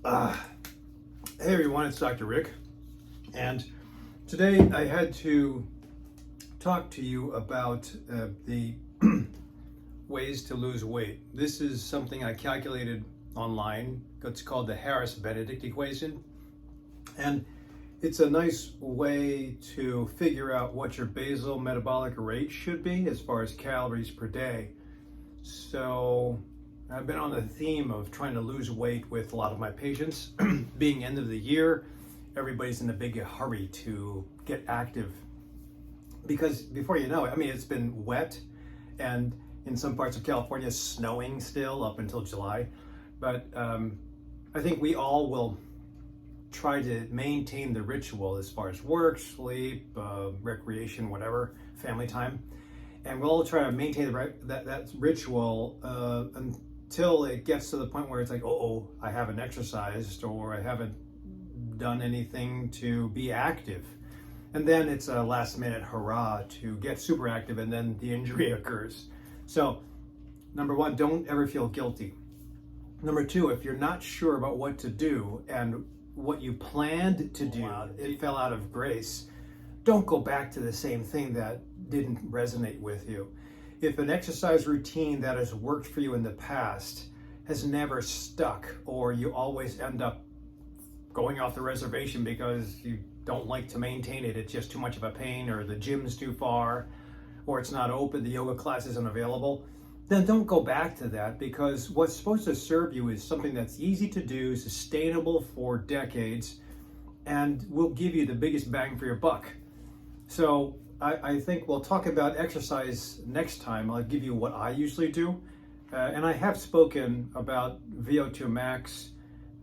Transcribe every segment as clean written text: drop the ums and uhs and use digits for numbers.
Hey everyone, it's Dr. Rick, and today I had to talk to you about the ways to lose weight. This is something I calculated online. It's called the Harris-Benedict equation, and it's a nice way to figure out what your basal metabolic rate should be as far as calories per day. So I've been on the theme of trying to lose weight with a lot of my patients. Being end of the year, everybody's in a big hurry to get active because before you know it, it's been wet and in some parts of California snowing still up until July. But I think we all will try to maintain the ritual as far as work, sleep, recreation, whatever, family time. And we'll all try to maintain that ritual until it gets to the point where it's like, I haven't exercised or I haven't done anything to be active. And then it's a last minute hurrah to get super active, and then the injury occurs. So, number one, don't ever feel guilty. Number two, if you're not sure about what to do and what you planned to do, it fell out of grace, don't go back to the same thing that didn't resonate with you. If an exercise routine that has worked for you in the past has never stuck, or you always end up going off the reservation because you don't like to maintain it, it's just too much of a pain, or the gym's too far, or it's not open, the yoga class isn't available, then don't go back to that, because what's supposed to serve you is something that's easy to do, sustainable for decades, and will give you the biggest bang for your buck. So I think we'll talk about exercise next time. I'll give you what I usually do. And I have spoken about VO2 max,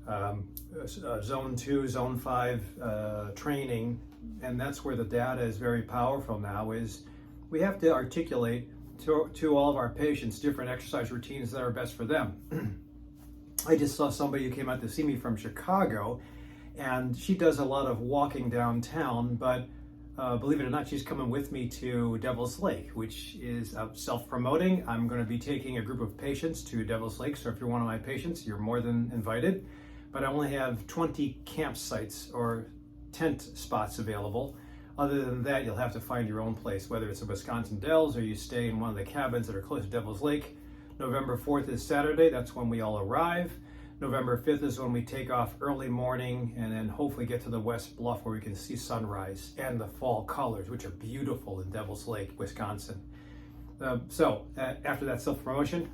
zone 2, zone 5 training. And that's where the data is very powerful now, is we have to articulate to all of our patients different exercise routines that are best for them. I just saw somebody who came out to see me from Chicago, and she does a lot of walking downtown, but believe it or not, she's coming with me to Devil's Lake, which is self-promoting. I'm going to be taking a group of patients to Devil's Lake, so if you're one of my patients, you're more than invited. But I only have 20 campsites or tent spots available. Other than that, you'll have to find your own place, whether it's in Wisconsin Dells or you stay in one of the cabins that are close to Devil's Lake. November 4th is Saturday. That's when we all arrive. November 5th is when we take off early morning and then hopefully get to the West Bluff where we can see sunrise and the fall colors, which are beautiful in Devil's Lake, Wisconsin. After that self-promotion,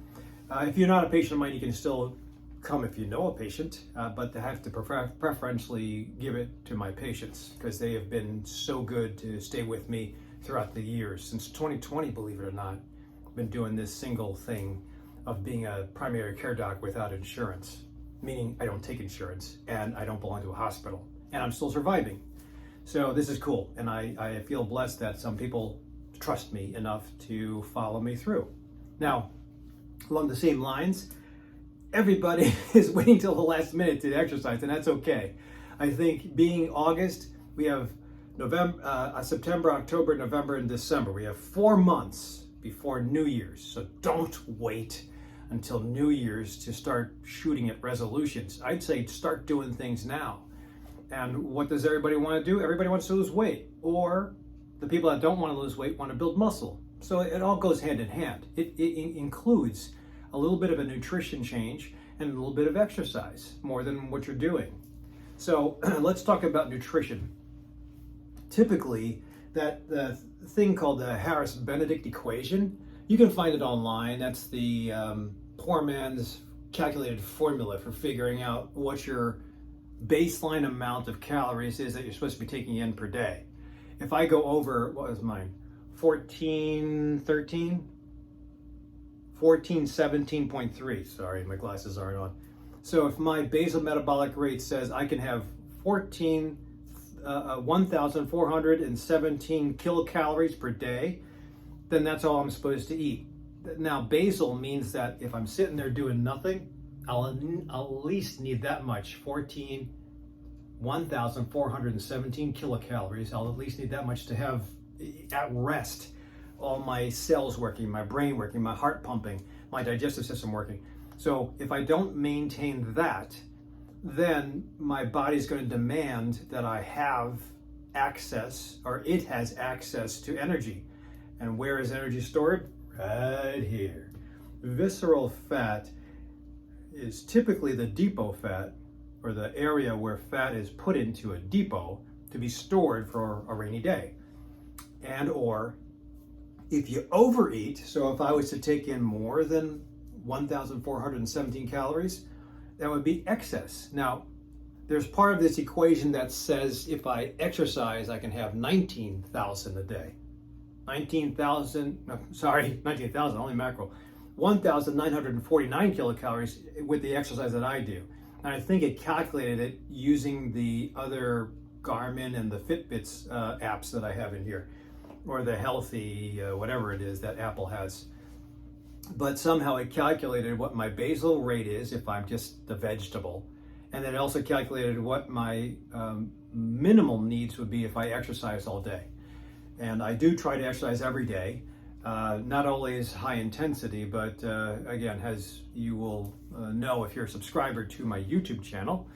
if you're not a patient of mine, you can still come if you know a patient, but I have to preferentially give it to my patients because they have been so good to stay with me throughout the years. Since 2020, believe it or not, I've been doing this single thing of being a primary care doc without insurance, meaning I don't take insurance and I don't belong to a hospital, and I'm still surviving. So this is cool, and I feel blessed that some people trust me enough to follow me through. Now, along the same lines, everybody is waiting till the last minute to exercise, and that's okay. I think being August, we have September, October, November, and December. We have 4 months before New Year's, so don't wait until New Year's to start shooting at resolutions. I'd say start doing things now. And what does everybody want to do? Everybody wants to lose weight, or the people that don't want to lose weight want to build muscle. So it all goes hand in hand. It includes a little bit of a nutrition change and a little bit of exercise, more than what you're doing. So let's talk about nutrition. Typically, the thing called the Harris-Benedict equation, you can find it online. That's the poor man's calculated formula for figuring out what your baseline amount of calories is that you're supposed to be taking in per day. If I go over, what was mine? 1417.3. Sorry, my glasses aren't on. So if my basal metabolic rate says I can have 1,417 kilocalories per day, then that's all I'm supposed to eat. Now, basal means that if I'm sitting there doing nothing, I'll at least need that much, 1,417 kilocalories. I'll at least need that much to have at rest all my cells working, my brain working, my heart pumping, my digestive system working. So if I don't maintain that, then my body's going to demand that I have access, or it has access to energy. And where is energy stored? Right here. Visceral fat is typically the depot fat, or the area where fat is put into a depot to be stored for a rainy day. And or if you overeat, so if I was to take in more than 1,417 calories, that would be excess. Now, there's part of this equation that says if I exercise, I can have 19,000 a day. 19,000, only macro. 1,949 kilocalories with the exercise that I do. And I think it calculated it using the other Garmin and the Fitbits apps that I have in here, or the Healthy, whatever it is that Apple has. But somehow it calculated what my basal rate is if I'm just the vegetable. And then it also calculated what my minimal needs would be if I exercise all day. And I do try to exercise every day. Not only is high intensity, but again, as you will know if you're a subscriber to my YouTube channel,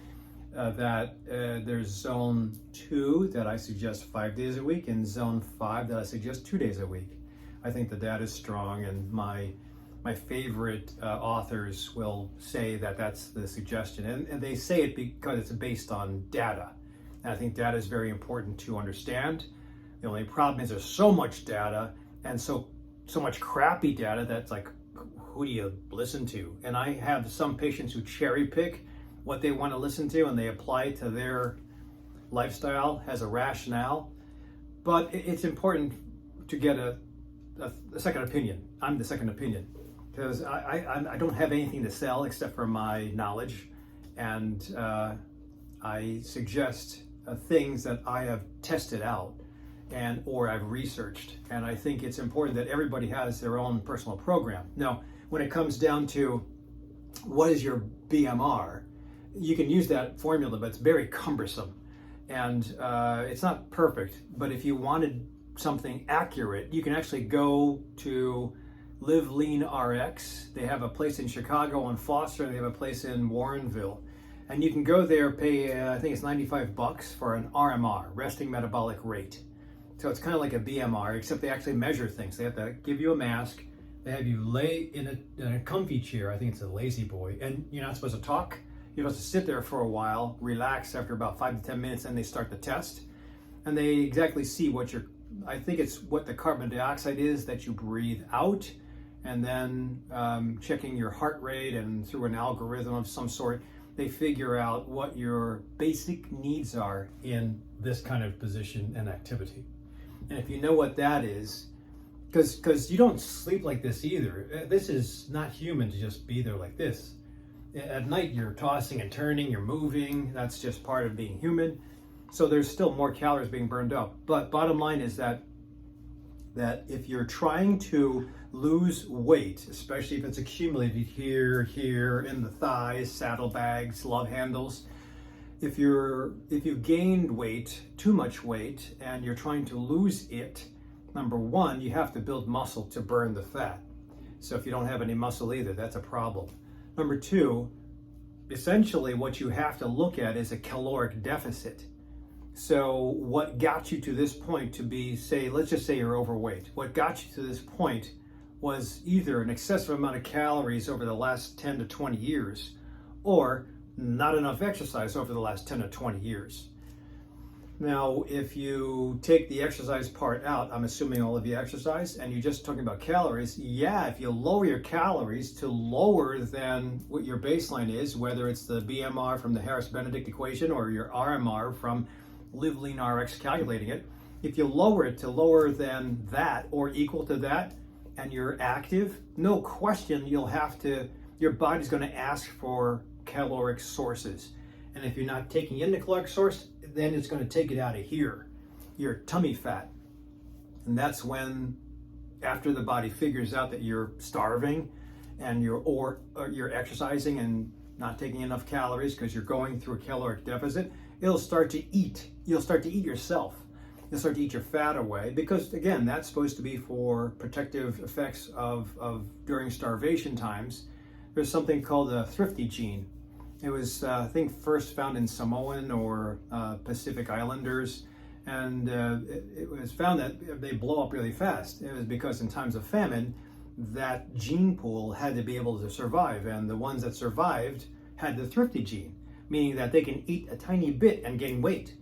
that there's zone 2 that I suggest 5 days a week, and zone 5 that I suggest 2 days a week. I think the data is strong, and my favorite authors will say that that's the suggestion. And they say it because it's based on data. And I think data is very important to understand. The only problem is there's so much data and so much crappy data that's like, who do you listen to? And I have some patients who cherry pick what they want to listen to and they apply it to their lifestyle as a rationale. But it's important to get a second opinion. I'm the second opinion, because I don't have anything to sell except for my knowledge, and I suggest things that I have tested out and or I've researched, and I think it's important that everybody has their own personal program. Now, when it comes down to what is your BMR, you can use that formula, but it's very cumbersome, and it's not perfect. But if you wanted something accurate, you can actually go to Live Lean RX. They have a place in Chicago on Foster, and they have a place in Warrenville. And you can go there, pay, I think it's $95 for an RMR, resting metabolic rate. So it's kind of like a BMR, except they actually measure things. They have to give you a mask. They have you lay in a comfy chair. I think it's a lazy boy. And you're not supposed to talk. You're supposed to sit there for a while, relax after about 5 to 10 minutes, and they start the test. And they exactly see I think it's what the carbon dioxide is that you breathe out, and then checking your heart rate, and through an algorithm of some sort, they figure out what your basic needs are in this kind of position and activity. And if you know what that is, because you don't sleep like this either. This is not human to just be there like this. At night, you're tossing and turning, you're moving. That's just part of being human. So there's still more calories being burned up. But bottom line is that if you're trying to lose weight, especially if it's accumulated here, in the thighs, saddlebags, love handles, if you've gained weight, too much weight, and you're trying to lose it, number one, you have to build muscle to burn the fat. So if you don't have any muscle either, that's a problem. Number two, essentially what you have to look at is a caloric deficit. So what got you to this point to be, let's just say you're overweight. What got you to this point was either an excessive amount of calories over the last 10 to 20 years, or not enough exercise over the last 10 to 20 years. Now, if you take the exercise part out, I'm assuming all of you exercise, and you're just talking about calories, yeah, if you lower your calories to lower than what your baseline is, whether it's the BMR from the Harris-Benedict equation or your RMR from Live Lean RX calculating it, if you lower it to lower than that or equal to that, and you're active, no question your body's going to ask for caloric sources. And if you're not taking in the caloric source, then it's going to take it out of here, your tummy fat. And that's when, after the body figures out that you're starving and you're exercising and not taking enough calories because you're going through a caloric deficit, it'll start to eat. You'll start to eat yourself. You'll start to eat your fat away, because again, that's supposed to be for protective effects of during starvation times. There's something called the thrifty gene. It was, I think, first found in Samoan or Pacific Islanders, and it was found that they blow up really fast. It was because in times of famine, that gene pool had to be able to survive, and the ones that survived had the thrifty gene, meaning that they can eat a tiny bit and gain weight.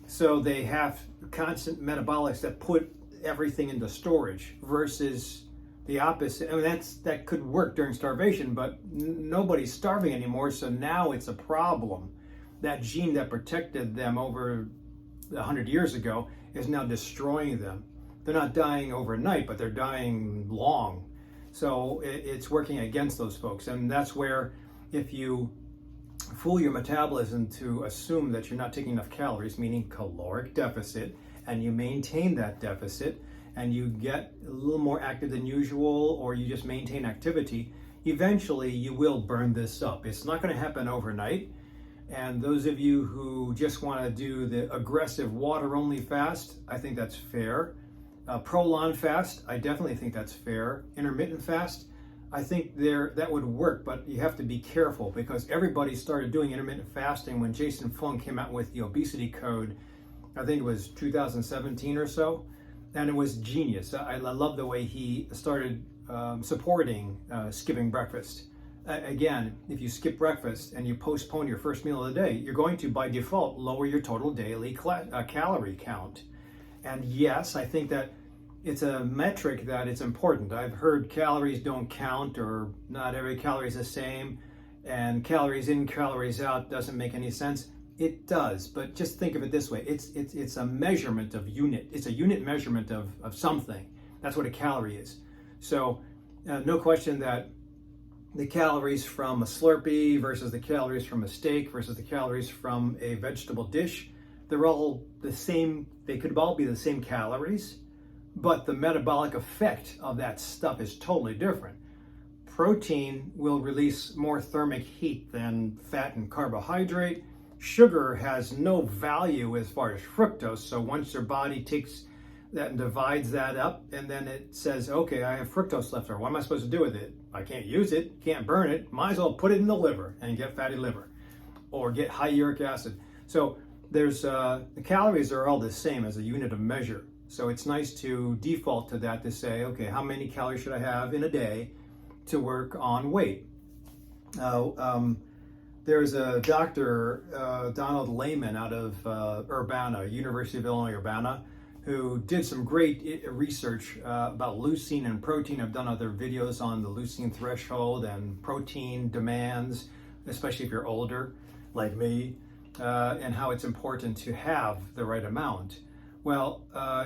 So they have constant metabolics that put everything into storage versus the opposite. I mean, that could work during starvation, but nobody's starving anymore, so now it's a problem. That gene that protected them over 100 years ago is now destroying them. They're not dying overnight, but they're dying long. So it's working against those folks. And that's where, if you fool your metabolism to assume that you're not taking enough calories, meaning caloric deficit, and you maintain that deficit, and you get a little more active than usual, or you just maintain activity, eventually you will burn this up. It's not going to happen overnight. And those of you who just want to do the aggressive water-only fast, I think that's fair. Prolonged fast, I definitely think that's fair. Intermittent fast, I think that would work, but you have to be careful, because everybody started doing intermittent fasting when Jason Fung came out with the obesity code. I think it was 2017 or so, and it was genius. I love the way he started supporting skipping breakfast. Again, if you skip breakfast and you postpone your first meal of the day, you're going to, by default, lower your total daily calorie count. And yes, I think that it's a metric that it's important. I've heard calories don't count, or not every calorie is the same, and calories in, calories out doesn't make any sense. It does, but just think of it this way. It's a measurement of unit. It's a unit measurement of something. That's what a calorie is. So no question that the calories from a Slurpee versus the calories from a steak versus the calories from a vegetable dish, they're all the same. They could all be the same calories, but the metabolic effect of that stuff is totally different. Protein will release more thermic heat than fat and carbohydrate. Sugar has no value as far as fructose, so once your body takes that and divides that up, and then it says, okay, I have fructose left over. What am I supposed to do with it? I can't use it, can't burn it, might as well put it in the liver and get fatty liver, or get high uric acid. So there's the calories are all the same as a unit of measure. So it's nice to default to that, to say, okay, how many calories should I have in a day to work on weight? There's a doctor, Donald Layman, out of Urbana, University of Illinois, Urbana, who did some great research about leucine and protein. I've done other videos on the leucine threshold and protein demands, especially if you're older, like me, and how it's important to have the right amount. Well,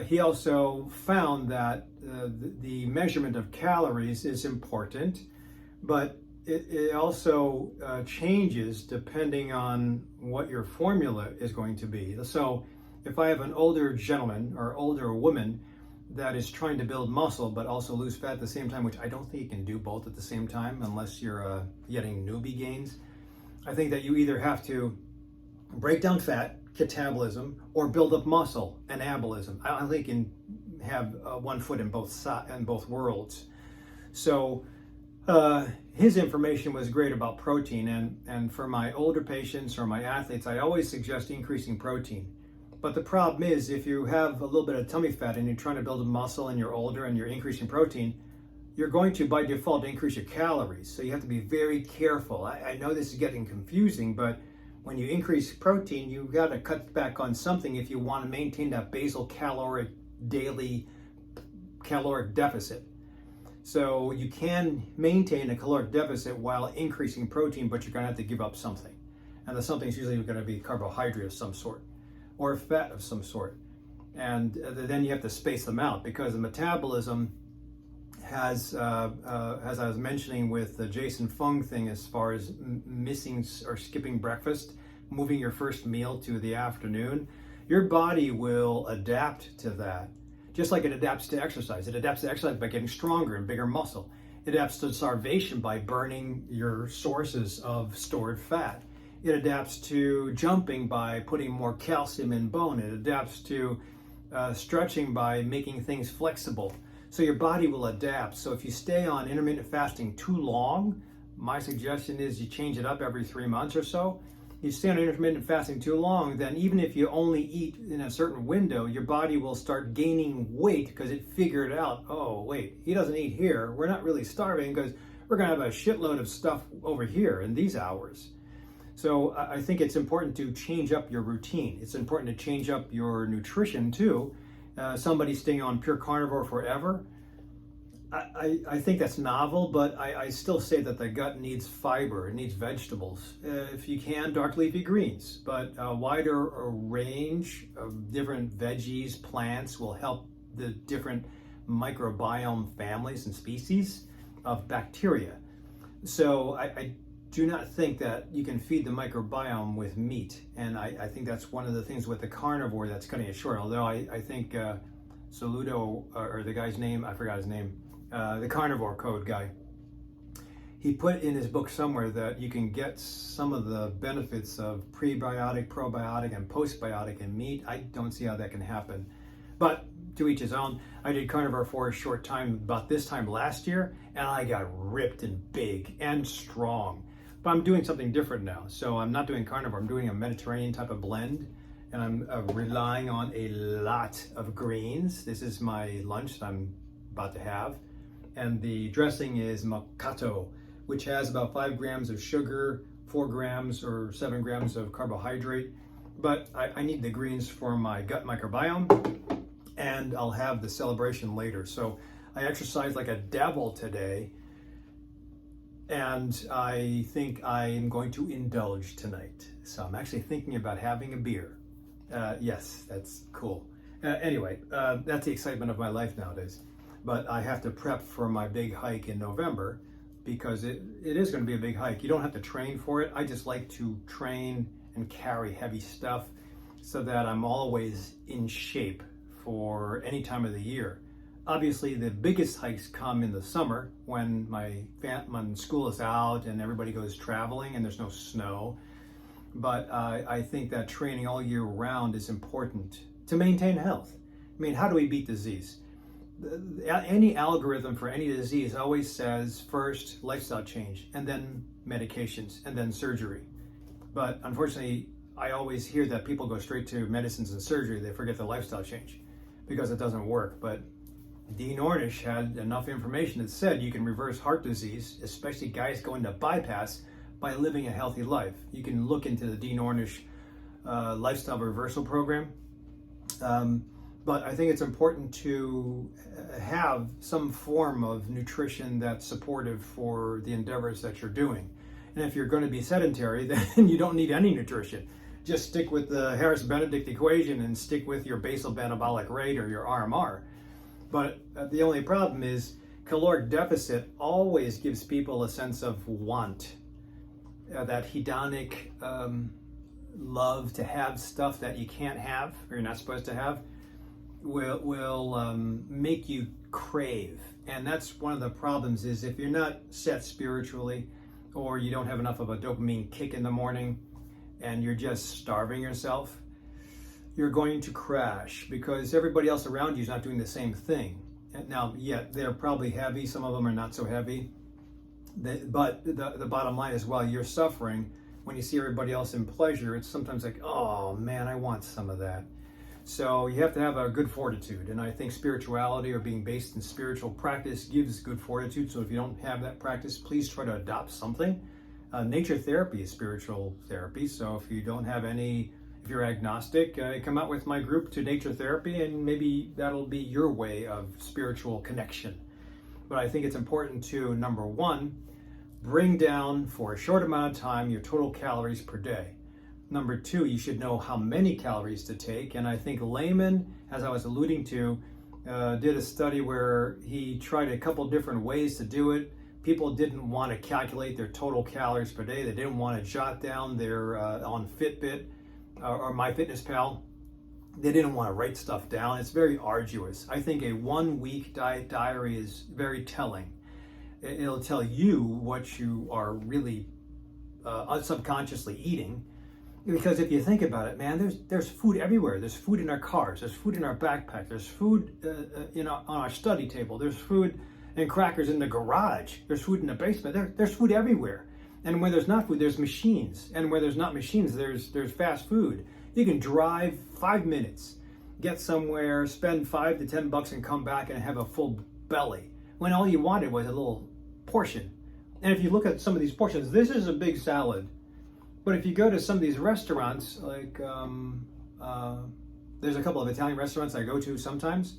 he also found that the measurement of calories is important, but it also changes depending on what your formula is going to be. So if I have an older gentleman or older woman that is trying to build muscle but also lose fat at the same time, which I don't think you can do both at the same time unless you're getting newbie gains, I think that you either have to break down fat, catabolism, or build up muscle, anabolism. I don't think you can have one foot in both worlds. So his information was great about protein, and for my older patients or my athletes, I always suggest increasing protein. But the problem is, if you have a little bit of tummy fat and you're trying to build a muscle and you're older and you're increasing protein, you're going to, by default, increase your calories. So you have to be very careful. I know this is getting confusing, but when you increase protein, you've got to cut back on something if you want to maintain that basal caloric daily caloric deficit. So you can maintain a caloric deficit while increasing protein, but you're going to have to give up something. And the something is usually going to be carbohydrate of some sort or fat of some sort. And then you have to space them out, because the metabolism has, as I was mentioning with the Jason Fung thing, as far as missing or skipping breakfast, moving your first meal to the afternoon, your body will adapt to that. Just like it adapts to exercise. It adapts to exercise by getting stronger and bigger muscle. It adapts to starvation by burning your sources of stored fat. It adapts to jumping by putting more calcium in bone. It adapts to stretching by making things flexible. So your body will adapt. So if you stay on intermittent fasting too long, my suggestion is you change it up every 3 months or so. You stay on intermittent fasting too long, then even if you only eat in a certain window, your body will start gaining weight because it figured out, oh, wait, he doesn't eat here. We're not really starving because we're going to have a shitload of stuff over here in these hours. So I think it's important to change up your routine. It's important to change up your nutrition too. Somebody staying on pure carnivore forever, I think that's novel, but I still say that the gut needs fiber, it needs vegetables. If you can, dark leafy greens, but a wider range of different veggies, plants will help the different microbiome families and species of bacteria. So I do not think that you can feed the microbiome with meat, and I think that's one of the things with the carnivore that's cutting it short, although I think Saludo, or the guy's name, I forgot his name, the Carnivore Code guy, he put in his book somewhere that you can get some of the benefits of prebiotic, probiotic, and postbiotic in meat. I don't see how that can happen, but to each his own. I did carnivore for a short time, about this time last year, and I got ripped and big and strong. But I'm doing something different now. So I'm not doing carnivore, I'm doing a Mediterranean type of blend, and I'm relying on a lot of greens. This is my lunch that I'm about to have. And the dressing is Makato, which has about 5 grams of sugar, 4 grams or 7 grams of carbohydrate. But I need the greens for my gut microbiome, and I'll have the celebration later. So I exercised like a devil today, and I think I'm going to indulge tonight. So I'm actually thinking about having a beer. Yes, that's cool. Anyway, that's the excitement of my life nowadays. But I have to prep for my big hike in November, because it is going to be a big hike. You don't have to train for it. I just like to train and carry heavy stuff so that I'm always in shape for any time of the year. Obviously, the biggest hikes come in the summer when when school is out and everybody goes traveling and there's no snow. But I think that training all year round is important to maintain health. I mean, how do we beat disease? Any algorithm for any disease always says first lifestyle change, and then medications, and then surgery. But unfortunately, I always hear that people go straight to medicines and surgery. They forget the lifestyle change because it doesn't work. But Dean Ornish had enough information that said you can reverse heart disease, especially guys going to bypass, by living a healthy life. You can look into the Dean Ornish lifestyle reversal program. But I think it's important to have some form of nutrition that's supportive for the endeavors that you're doing. And if you're going to be sedentary, then you don't need any nutrition. Just stick with the Harris-Benedict equation and stick with your basal metabolic rate or your RMR. But the only problem is caloric deficit always gives people a sense of want, that hedonic love to have stuff that you can't have or you're not supposed to have will make you crave. And that's one of the problems, is if you're not set spiritually, or you don't have enough of a dopamine kick in the morning and you're just starving yourself, you're going to crash because everybody else around you is not doing the same thing. Now, yet they're probably heavy, some of them are not so heavy, but the bottom line is, while you're suffering, when you see everybody else in pleasure, it's sometimes like, oh man, I want some of that. So you have to have a good fortitude, and I think spirituality, or being based in spiritual practice, gives good fortitude. So if you don't have that practice, please try to adopt something. Nature therapy is spiritual therapy, so if you don't have any, if you're agnostic, come out with my group to nature therapy, and maybe that'll be your way of spiritual connection. But I think it's important to, number one, bring down for a short amount of time your total calories per day. Number two, you should know how many calories to take. And I think Lehman, as I was alluding to, did a study where he tried a couple different ways to do it. People didn't want to calculate their total calories per day. They didn't want to jot down their on Fitbit or MyFitnessPal. They didn't want to write stuff down. It's very arduous. I think a 1-week diet diary is very telling. It'll tell you what you are really subconsciously eating. Because if you think about it, man, there's food everywhere. There's food in our cars. There's food in our backpack. There's food on our study table. There's food and crackers in the garage. There's food in the basement. There's food everywhere. And where there's not food, there's machines. And where there's not machines, there's fast food. You can drive 5 minutes, get somewhere, spend $5 to $10 and come back and have a full belly, when all you wanted was a little portion. And if you look at some of these portions, this is a big salad. But if you go to some of these restaurants, like there's a couple of Italian restaurants I go to sometimes,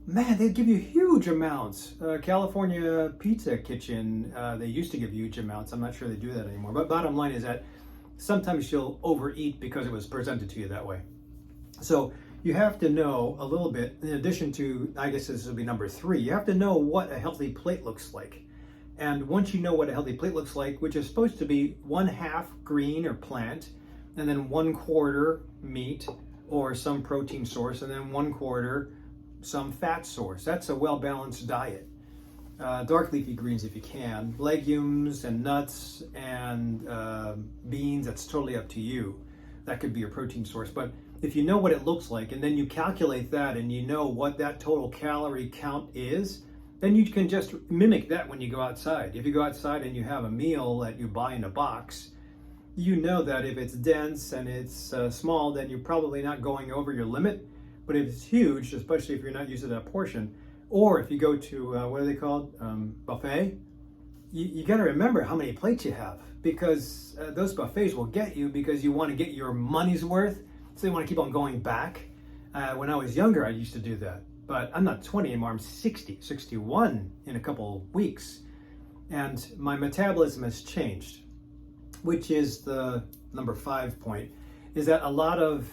man, they give you huge amounts. California Pizza Kitchen, they used to give huge amounts. I'm not sure they do that anymore. But bottom line is that sometimes you'll overeat because it was presented to you that way. So you have to know a little bit, in addition to, I guess this will be number 3, you have to know what a healthy plate looks like. And once you know what a healthy plate looks like, which is supposed to be 1/2 green or plant, and then 1/4 meat or some protein source, and then 1/4 some fat source. That's a well-balanced diet. Dark leafy greens if you can, legumes and nuts and beans, that's totally up to you. That could be your protein source. But if you know what it looks like, and then you calculate that and you know what that total calorie count is, then you can just mimic that when you go outside. If you go outside and you have a meal that you buy in a box, you know that if it's dense and it's small, then you're probably not going over your limit. But if it's huge, especially if you're not used to that portion, or if you go to, what are they called, buffet, you got to remember how many plates you have, because those buffets will get you because you want to get your money's worth, so you want to keep on going back. When I was younger, I used to do that. But I'm not 20 anymore, I'm 61 in a couple weeks. And my metabolism has changed, which is the number 5 point, is that a lot of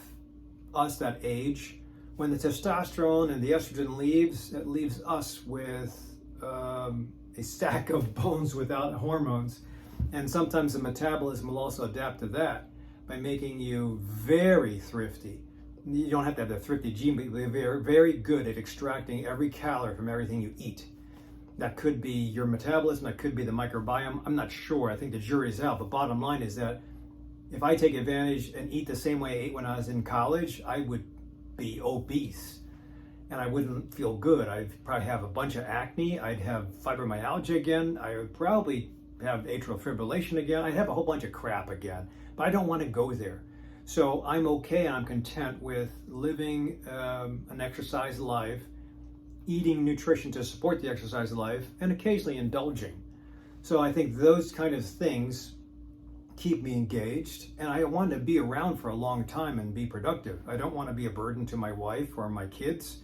us that age, when the testosterone and the estrogen leaves, it leaves us with a stack of bones without hormones. And sometimes the metabolism will also adapt to that by making you very thrifty. You don't have to have the thrifty gene, but they're very good at extracting every calorie from everything you eat. That could be your metabolism, that could be the microbiome. I'm not sure, I think the jury's out, but bottom line is that if I take advantage and eat the same way I ate when I was in college, I would be obese and I wouldn't feel good. I'd probably have a bunch of acne, I'd have fibromyalgia again, I would probably have atrial fibrillation again, I'd have a whole bunch of crap again, but I don't want to go there. So I'm okay and I'm content with living an exercise life, eating nutrition to support the exercise life, and occasionally indulging. So I think those kind of things keep me engaged, and I want to be around for a long time and be productive. I don't want to be a burden to my wife or my kids.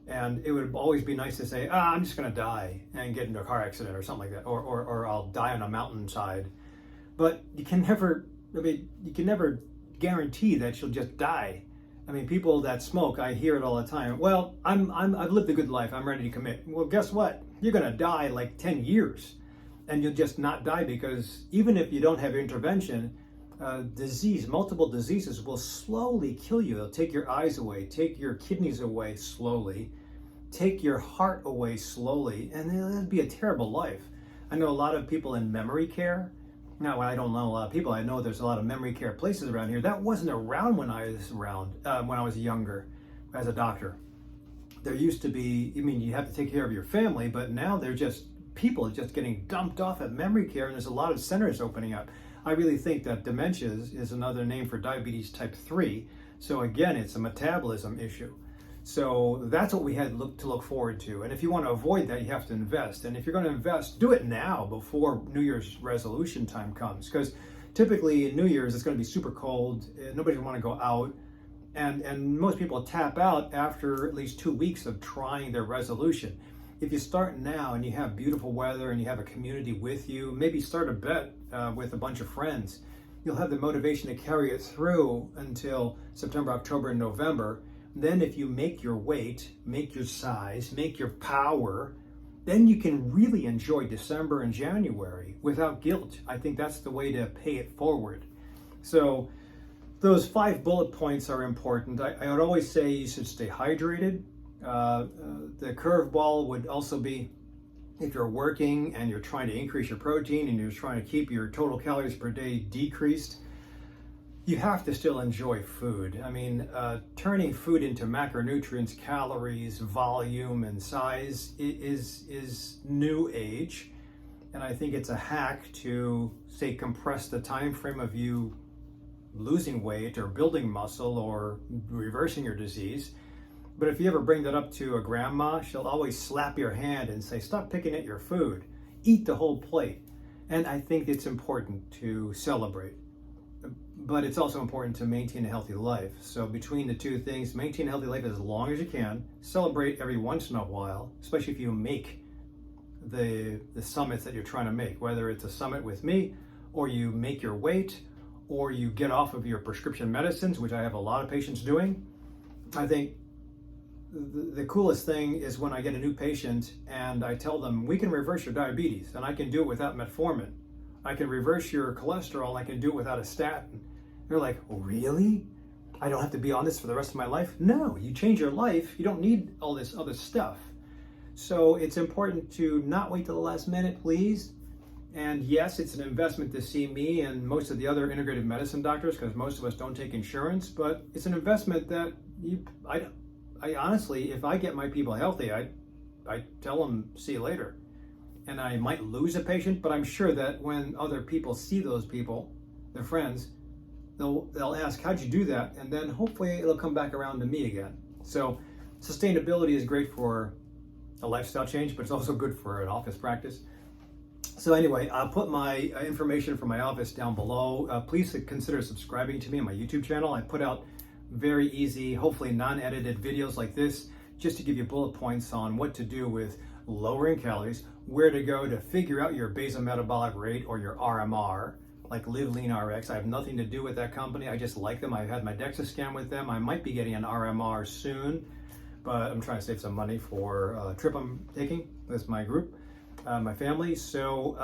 And it would always be nice to say, I'm just going to die and get into a car accident or something like that, or I'll die on a mountainside. But you can never guarantee that you'll just die. I mean, people that smoke, I hear it all the time. Well, I've lived a good life, I'm ready to commit. Well, guess what? You're going to die like 10 years, and you'll just not die, because even if you don't have intervention, multiple diseases will slowly kill you. They'll take your eyes away, take your kidneys away slowly, take your heart away slowly, and it'll be a terrible life. I know a lot of people in memory care. Now, I don't know a lot of people. I know there's a lot of memory care places around here. That wasn't around when I was younger as a doctor. There used to be, you have to take care of your family, but now people are just getting dumped off at memory care, and there's a lot of centers opening up. I really think that dementia is another name for diabetes type 3. So again, it's a metabolism issue. So that's what we had to look forward to. And if you want to avoid that, you have to invest. And if you're going to invest, do it now before New Year's resolution time comes. Because typically in New Year's, it's going to be super cold. Nobody's going to want to go out. And most people tap out after at least 2 weeks of trying their resolution. If you start now and you have beautiful weather and you have a community with you, maybe start a bet with a bunch of friends. You'll have the motivation to carry it through until September, October, and November. Then if you make your weight, make your size, make your power, then you can really enjoy December and January without guilt. I think that's the way to pay it forward. So those 5 bullet points are important. I would always say you should stay hydrated. The curveball would also be, if you're working and you're trying to increase your protein and you're trying to keep your total calories per day decreased, you have to still enjoy food. I mean, turning food into macronutrients, calories, volume, and size is new age. And I think it's a hack to, say, compress the time frame of you losing weight or building muscle or reversing your disease. But if you ever bring that up to a grandma, she'll always slap your hand and say, stop picking at your food, eat the whole plate. And I think it's important to celebrate. But it's also important to maintain a healthy life. So between the two things, maintain a healthy life as long as you can, celebrate every once in a while, especially if you make the summits that you're trying to make, whether it's a summit with me, or you make your weight, or you get off of your prescription medicines, which I have a lot of patients doing. I think the coolest thing is when I get a new patient and I tell them, we can reverse your diabetes, and I can do it without metformin. I can reverse your cholesterol, and I can do it without a statin. They're like, oh, really? I don't have to be on this for the rest of my life? No, you change your life, you don't need all this other stuff. So it's important to not wait till the last minute, please. And yes, it's an investment to see me and most of the other integrative medicine doctors, because most of us don't take insurance, but it's an investment that I honestly, if I get my people healthy, I tell them, see you later. And I might lose a patient, but I'm sure that when other people see those people, their friends, they'll ask, how'd you do that? And then hopefully it'll come back around to me again. So sustainability is great for a lifestyle change, but it's also good for an office practice. So anyway, I'll put my information for my office down below. Please consider subscribing to me on my YouTube channel. I put out very easy, hopefully non-edited videos like this, just to give you bullet points on what to do with lowering calories, where to go to figure out your basal metabolic rate or your RMR, like Live Lean RX. I have nothing to do with that company. I just like them. I had my DEXA scan with them. I might be getting an RMR soon, but I'm trying to save some money for a trip I'm taking with my group, my family. So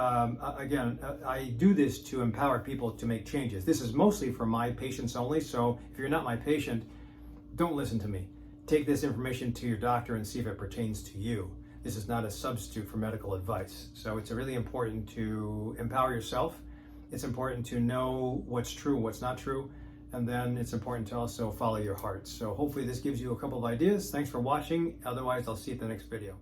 again, I do this to empower people to make changes. This is mostly for my patients only. So if you're not my patient, don't listen to me. Take this information to your doctor and see if it pertains to you. This is not a substitute for medical advice. So it's really important to empower yourself. It's important to know what's true, what's not true. And then it's important to also follow your heart. So hopefully this gives you a couple of ideas. Thanks for watching. Otherwise, I'll see you at the next video.